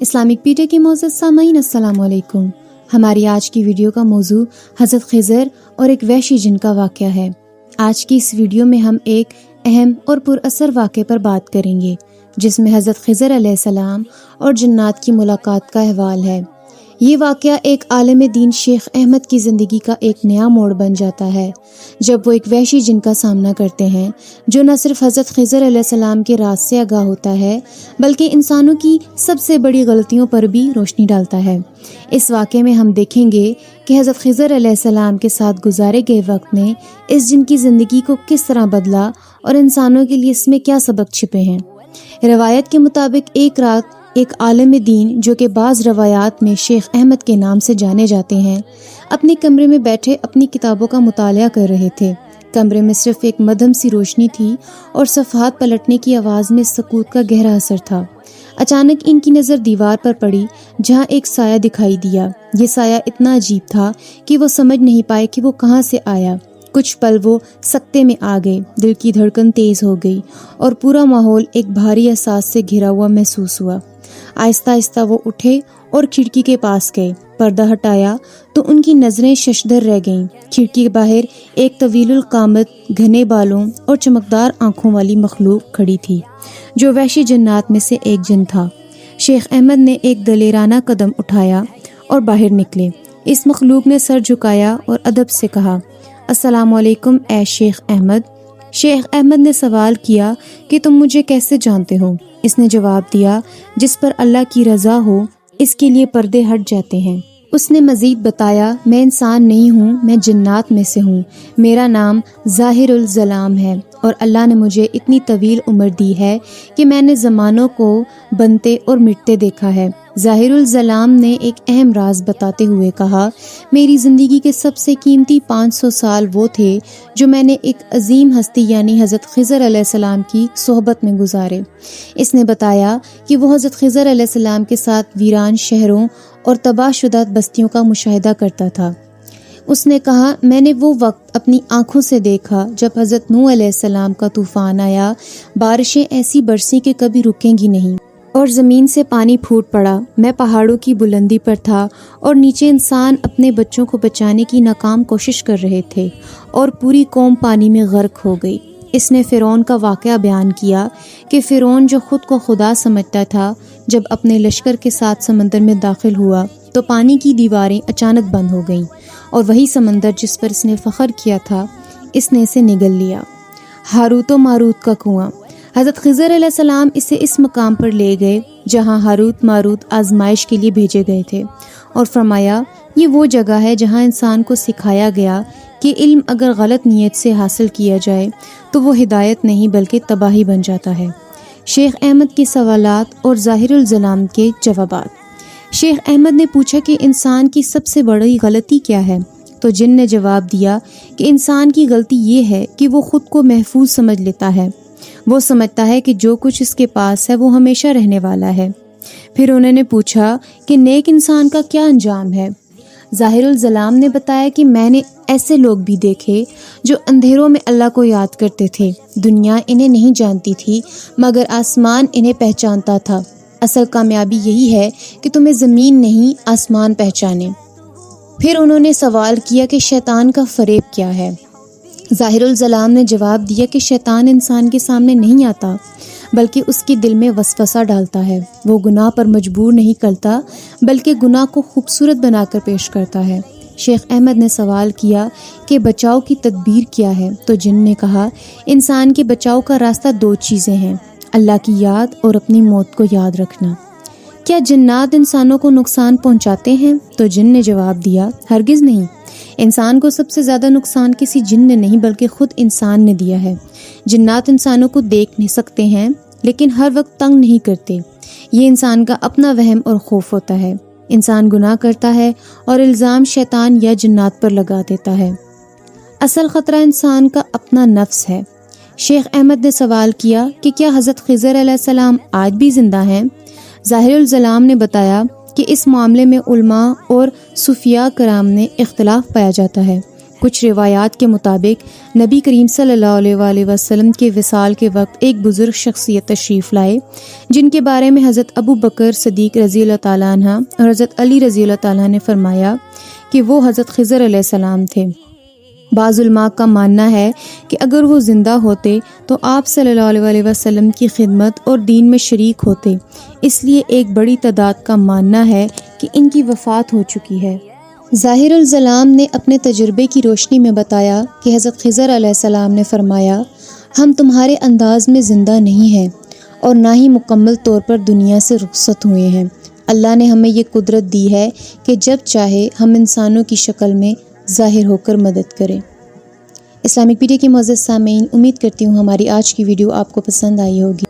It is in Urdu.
اسلامک پیڈیا کے معزز سامعین السلام علیکم۔ ہماری آج کی ویڈیو کا موضوع حضرت خضر اور ایک وحشی جن کا واقعہ ہے۔ آج کی اس ویڈیو میں ہم ایک اہم اور پر اثر واقعے پر بات کریں گے جس میں حضرت خضر علیہ السلام اور جنات کی ملاقات کا احوال ہے۔ یہ واقعہ ایک عالم دین شیخ احمد کی زندگی کا ایک نیا موڑ بن جاتا ہے جب وہ ایک وحشی جن کا سامنا کرتے ہیں جو نہ صرف حضرت خضر علیہ السلام کے راز سے آگاہ ہوتا ہے بلکہ انسانوں کی سب سے بڑی غلطیوں پر بھی روشنی ڈالتا ہے۔ اس واقعے میں ہم دیکھیں گے کہ حضرت خضر علیہ السلام کے ساتھ گزارے گئے وقت نے اس جن کی زندگی کو کس طرح بدلا اور انسانوں کے لیے اس میں کیا سبق چھپے ہیں۔ روایت کے مطابق ایک رات ایک عالم دین جو کہ بعض روایات میں شیخ احمد کے نام سے جانے جاتے ہیں اپنے کمرے میں بیٹھے اپنی کتابوں کا مطالعہ کر رہے تھے۔ کمرے میں صرف ایک مدھم سی روشنی تھی اور صفحات پلٹنے کی آواز میں سکوت کا گہرا اثر تھا۔ اچانک ان کی نظر دیوار پر پڑی جہاں ایک سایہ دکھائی دیا۔ یہ سایہ اتنا عجیب تھا کہ وہ سمجھ نہیں پائے کہ وہ کہاں سے آیا۔ کچھ پل وہ سکتے میں آ گئے، دل کی دھڑکن تیز ہو گئی اور پورا ماحول ایک بھاری احساس سے گھرا ہوا محسوس ہوا۔ آہستہ آہستہ وہ اٹھے اور کھڑکی کے پاس گئے۔ پردہ ہٹایا تو ان کی نظریں ششدر رہ گئیں۔ کھڑکی کے باہر ایک طویل القامت، گھنے بالوں اور چمکدار آنکھوں والی مخلوق کھڑی تھی جو وحشی جنات میں سے ایک جن تھا۔ شیخ احمد نے ایک دلیرانہ قدم اٹھایا اور باہر نکلے۔ اس مخلوق نے سر جھکایا اور ادب سے کہا، السلام علیکم اے شیخ احمد۔ شیخ احمد نے سوال کیا کہ تم مجھے کیسے جانتے ہو؟ اس نے جواب دیا، جس پر اللہ کی رضا ہو اس کے لیے پردے ہٹ جاتے ہیں۔ اس نے مزید بتایا، میں انسان نہیں ہوں، میں جنات میں سے ہوں۔ میرا نام ظاہر الظلام ہے اور اللہ نے مجھے اتنی طویل عمر دی ہے کہ میں نے زمانوں کو بنتے اور مٹتے دیکھا ہے۔ ظاہر الظلام نے ایک اہم راز بتاتے ہوئے کہا، میری زندگی کے سب سے قیمتی 500 سال وہ تھے جو میں نے ایک عظیم ہستی یعنی حضرت خضر علیہ السلام کی صحبت میں گزارے۔ اس نے بتایا کہ وہ حضرت خضر علیہ السلام کے ساتھ ویران شہروں اور تباہ شدہ بستیوں کا مشاہدہ کرتا تھا۔ اس نے کہا، میں نے وہ وقت اپنی آنکھوں سے دیکھا جب حضرت نوح علیہ السلام کا طوفان آیا۔ بارشیں ایسی برسیں کہ کبھی رکیں گی نہیں اور زمین سے پانی پھوٹ پڑا۔ میں پہاڑوں کی بلندی پر تھا اور نیچے انسان اپنے بچوں کو بچانے کی ناکام کوشش کر رہے تھے اور پوری قوم پانی میں غرق ہو گئی۔ اس نے فرعون کا واقعہ بیان کیا کہ فرعون جو خود کو خدا سمجھتا تھا جب اپنے لشکر کے ساتھ سمندر میں داخل ہوا تو پانی کی دیواریں اچانک بند ہو گئیں اور وہی سمندر جس پر اس نے فخر کیا تھا اس نے اسے نگل لیا۔ ہاروت و ماروت کا کنواں۔ حضرت خضر علیہ السلام اسے اس مقام پر لے گئے جہاں ہاروت ماروت آزمائش کے لیے بھیجے گئے تھے اور فرمایا، یہ وہ جگہ ہے جہاں انسان کو سکھایا گیا کہ علم اگر غلط نیت سے حاصل کیا جائے تو وہ ہدایت نہیں بلکہ تباہی بن جاتا ہے۔ شیخ احمد کے سوالات اور ظاہر الظلام کے جوابات۔ شیخ احمد نے پوچھا کہ انسان کی سب سے بڑی غلطی کیا ہے؟ تو جن نے جواب دیا کہ انسان کی غلطی یہ ہے کہ وہ خود کو محفوظ سمجھ لیتا ہے۔ وہ سمجھتا ہے کہ جو کچھ اس کے پاس ہے وہ ہمیشہ رہنے والا ہے۔ پھر انہوں نے پوچھا کہ نیک انسان کا کیا انجام ہے؟ ظاہر الظلام نے بتایا کہ میں نے ایسے لوگ بھی دیکھے جو اندھیروں میں اللہ کو یاد کرتے تھے۔ دنیا انہیں نہیں جانتی تھی مگر آسمان انہیں پہچانتا تھا۔ اصل کامیابی یہی ہے کہ تمہیں زمین نہیں آسمان پہچانے۔ پھر انہوں نے سوال کیا کہ شیطان کا فریب کیا ہے؟ ظاہر الظلام نے جواب دیا کہ شیطان انسان کے سامنے نہیں آتا بلکہ اس کے دل میں وسوسہ ڈالتا ہے۔ وہ گناہ پر مجبور نہیں کرتا بلکہ گناہ کو خوبصورت بنا کر پیش کرتا ہے۔ شیخ احمد نے سوال کیا کہ بچاؤ کی تدبیر کیا ہے؟ تو جن نے کہا، انسان کے بچاؤ کا راستہ 2 چیزیں ہیں، اللہ کی یاد اور اپنی موت کو یاد رکھنا۔ کیا جنات انسانوں کو نقصان پہنچاتے ہیں؟ تو جن نے جواب دیا، ہرگز نہیں۔ انسان کو سب سے زیادہ نقصان کسی جن نے نہیں بلکہ خود انسان نے دیا ہے۔ جنات انسانوں کو دیکھ نہیں سکتے ہیں لیکن ہر وقت تنگ نہیں کرتے۔ یہ انسان کا اپنا وہم اور خوف ہوتا ہے۔ انسان گناہ کرتا ہے اور الزام شیطان یا جنات پر لگا دیتا ہے۔ اصل خطرہ انسان کا اپنا نفس ہے۔ شیخ احمد نے سوال کیا کہ کیا حضرت خضر علیہ السلام آج بھی زندہ ہیں؟ ظاہر الظلام نے بتایا کہ اس معاملے میں علماء اور صوفیاء کرام نے اختلاف پایا جاتا ہے۔ کچھ روایات کے مطابق نبی کریم صلی اللہ علیہ وآلہ وسلم کے وصال کے وقت ایک بزرگ شخصیت تشریف لائے، جن کے بارے میں حضرت ابو بکر صدیق رضی اللہ تعالیٰ عنہ اور حضرت علی رضی اللہ تعالیٰ نے فرمایا کہ وہ حضرت خضر علیہ السلام تھے۔ بعض علماء کا ماننا ہے کہ اگر وہ زندہ ہوتے تو آپ صلی اللہ علیہ وآلہ وسلم کی خدمت اور دین میں شریک ہوتے، اس لیے ایک بڑی تعداد کا ماننا ہے کہ ان کی وفات ہو چکی ہے۔ ظاہر الظلام نے اپنے تجربے کی روشنی میں بتایا کہ حضرت خضر علیہ السلام نے فرمایا، ہم تمہارے انداز میں زندہ نہیں ہیں اور نہ ہی مکمل طور پر دنیا سے رخصت ہوئے ہیں۔ اللہ نے ہمیں یہ قدرت دی ہے کہ جب چاہے ہم انسانوں کی شکل میں ظاہر ہو کر مدد کریں۔ اسلامک پیڈیا کے معزز سامعین، امید کرتی ہوں ہماری آج کی ویڈیو آپ کو پسند آئی ہوگی۔